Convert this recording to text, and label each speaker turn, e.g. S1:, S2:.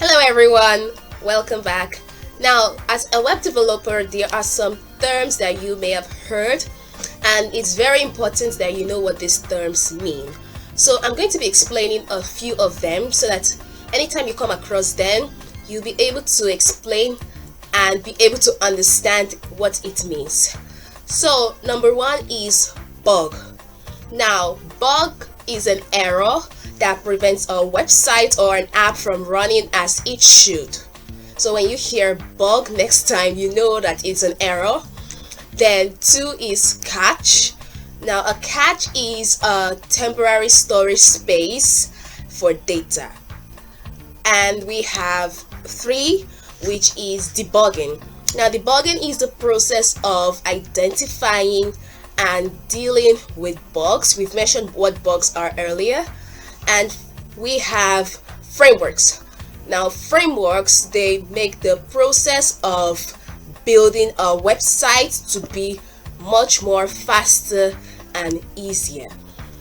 S1: Hello everyone, welcome back. Now, as a web developer, there are some terms that you may have heard, and it's very important that you know what these terms mean. So I'm going to be explaining a few of them so that anytime you come across them, you'll be able to explain and be able to understand what it means. So number one is bug. Now, bug is an error that prevents a website or an app from running as it should. So when you hear bug next time, you know that it's an error. Then two is cache. Now a cache is a temporary storage space for data. And we have three, which is debugging. Now debugging is the process of identifying and dealing with bugs. We've mentioned what bugs are earlier. And we have frameworks. Now frameworks, they make the process of building a website to be much more faster and easier.